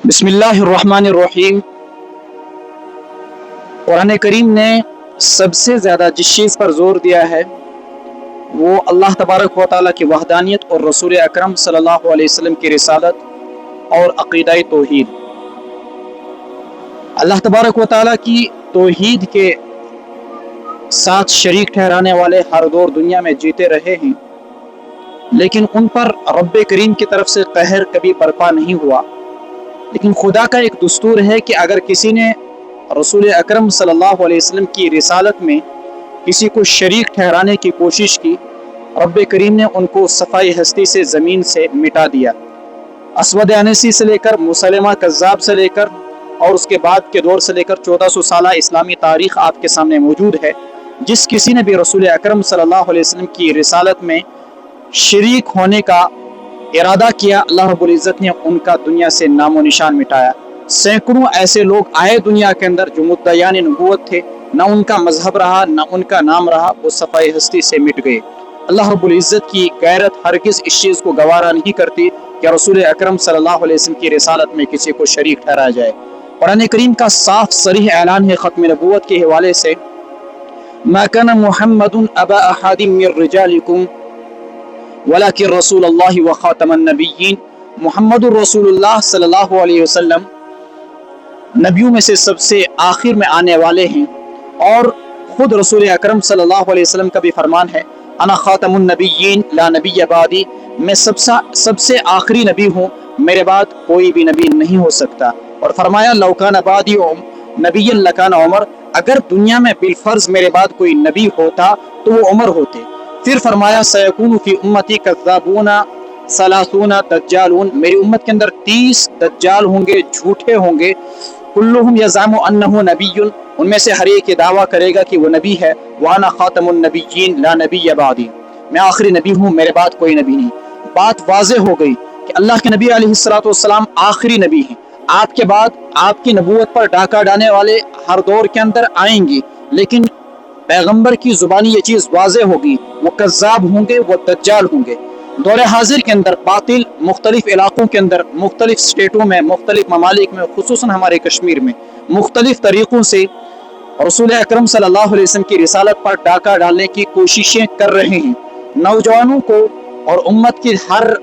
बिस्मिल्लाहिर्रहमानिर्रहीम। कुरान करीम ने सबसे ज़्यादा जिस चीज़ पर ज़ोर दिया है वो अल्लाह तबारक व तआला की वहदानियत और रसूल अकरम सल्लल्लाहु अलैहि वसल्लम की रिसालत और अक़ीदा तौहीद। अल्लाह तबारक व तआला की तौहीद के साथ शरीक ठहराने वाले हर दौर दुनिया में जीते रहे हैं, लेकिन उन पर रब्बे करीम की तरफ से कहर कभी बर्पा नहीं हुआ। लेकिन खुदा का एक दस्तूर है कि अगर किसी ने रसूल अकरम सल्लल्लाहु अलैहि वसल्लम की रिसालत में किसी को शरीक ठहराने की कोशिश की, रब्बे करीम ने उनको सफ़ाई हस्ती से ज़मीन से मिटा दिया। असवद अनसी से लेकर मुसलमा कज़्ज़ाब से लेकर और उसके बाद के दौर से लेकर 1400 साल इस्लामी तारीख़ आपके सामने मौजूद है। जिस किसी ने भी रसूल अकरम सल्लल्लाहु अलैहि वसल्लम की रिसालत में शरीक होने का इरादा किया, अल्लाह रब्बुल इज़्ज़त ने उनका दुनिया से नामो निशान मिटाया। सैकड़ों ऐसे लोग आए दुनिया के अंदर जो मुद्दयान नबूवत थे, न उनका मजहब रहा न उनका नाम रहा, वो सफ़ाई हस्ती से मिट गए। अल्लाह रब्बुल इज़्ज़त की गैरत हरगिज़ इस चीज़ को गवारा नहीं करती कि रसूल अकरम सल्लल्लाहु अलैहि वसल्लम की रिसालत में किसी को शरीक ठहराया जाए। कुरान करीम का साफ सरीह ऐलान है ख़त्म नबूवत के हवाले से, मा काना मुहम्मदुन अबा अहादिम मिर रिजालिकुम वलाकिन रसूलुल्लाह व खातमन नबिय्यीन। मुहम्मदुर रसूलुल्लाह सल्लल्लाहु अलैहि वसल्लम नबियों में से सबसे आखिर में आने वाले हैं, और खुद रसूल अकरम सल्लल्लाहु अलैहि वसल्लम का भी फरमान है, अना खातमुन नबिय्यीन ला नबिय्य बादी, मैं सबसे आखिरी नबी हूँ, मेरे बाद कोई भी नबी नहीं हो सकता। और फरमाया लौ काना बादी नबिय्यन लकाना उमर, अगर दुनिया में बिलफर्ज मेरे बाद कोई नबी होता तो वो उमर होते। फिर फरमाया सयकूनु फी उम्मती कज़्ज़ाबूना सलासूना दज्जालून, मेरी उम्मत के अंदर 30 दज्जाल होंगे, झूठे होंगे। कुल्लुहुम यज़अमु अन्नहु नबिय्युन, उनमें से हर एक ये दावा करेगा कि वो नबी है। वाना खातमुन नबिय्यीन ला नबिय्य बादी, मैं आखिरी नबी हूँ, मेरे बाद कोई नबी नहीं। बात वाज़े हो गई कि अल्लाह के नबी अलैहिस्सलातु वस्सलाम आखिरी नबी हैं। आपके बाद आपकी नबूवत पर डाका डालने वाले हर दौर के अंदर आएंगे, लेकिन पैगंबर की ज़ुबानी ये चीज़ वाज़े होगी, वो कज़्ज़ाब होंगे, वो दज्जाल होंगे। दौर हाजिर के अंदर बातिल मुख्तलिफ इलाकों के अंदर, मुख्तलिफ स्टेटों में, मुख्तलिफ ममालिक में, खुसूसन हमारे कश्मीर में मुख्तलिफ तरीक़ों से रसूल अकरम सल्लल्लाहु अलैहि वसल्लम की रिसालत पर डाका डालने की कोशिशें कर रहे हैं। नौजवानों को और उम्मत की हर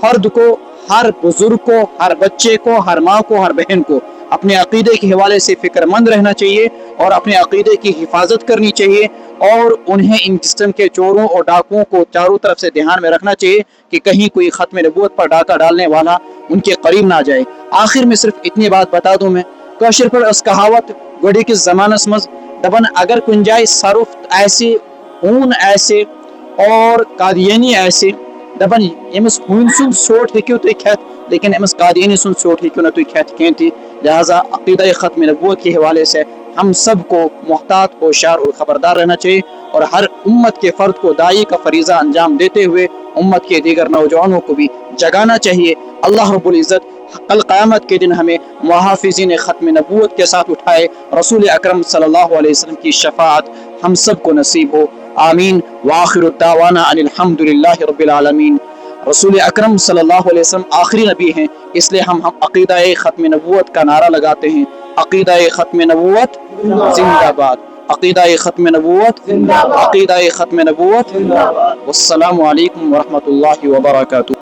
फर्द को, हर बुजुर्ग को, हर बच्चे को, हर माँ को, हर बहन को अपने अक़ीदे के हवाले से फ़िक्रमंद रहना चाहिए और अपने अक़ीदे की हिफाजत करनी चाहिए, और उन्हें इन किस्म के चोरों और डाकुओं को चारों तरफ से ध्यान में रखना चाहिए कि कहीं कोई ख़त्म नबूवत पर डाका डालने वाला उनके करीब ना जाए। आखिर में सिर्फ इतनी बात बता दूँ मैं, कशर पर उस कहावत गड़ी की ज़मानस मज दबन अगर गुंजाइश सरुफ्त ऐसे ऊन ऐसे और कादियानी ऐसे दबन यमस हुन सुन सोट हेक्यो तो खैत, लेकिन यमस कादियानी सुन सोट हेक्यो न तो खैत कहती। लिहाजा अक़ीदा ख़त्म नबूवत के हवाले से हम सब को मुहतात, होशियार और ख़बरदार रहना चाहिए, और हर उम्मत के फ़र्द को दाई का फरीज़ा अंजाम देते हुए उम्मत के दीगर नौजवानों को भी जगाना चाहिए। अल्लाह रब्बुल इज़्ज़त कल क़यामत के दिन हमें मुहाफ़िज़ीन ख़त्म नबूवत के साथ उठाए, रसूल अकरम सल्लल्लाहु अलैहि वसल्लम की शफ़ाअत हम सब को नसीब हो। आमीन। व आखिरु दावाना अनिल हम्दुलिल्लाहि रब्बिल आलमीन। रसूल अकरम सल्लल्लाहु अलैहि वसल्लम आखिरी नबी हैं, इसलिए हम अक़ीदा ख़त्म नबूवत का नारा लगाते हैं, अक़ीदा ख़त्म नबूवत ज़िंदाबाद, अक़ीदा ख़त्म नबूवत ज़िंदाबाद, अक़ीदा ख़त्म नबूवत ज़िंदाबाद। वस्सलामु अलैकुम व रहमतुल्लाहि व बरकातुहू।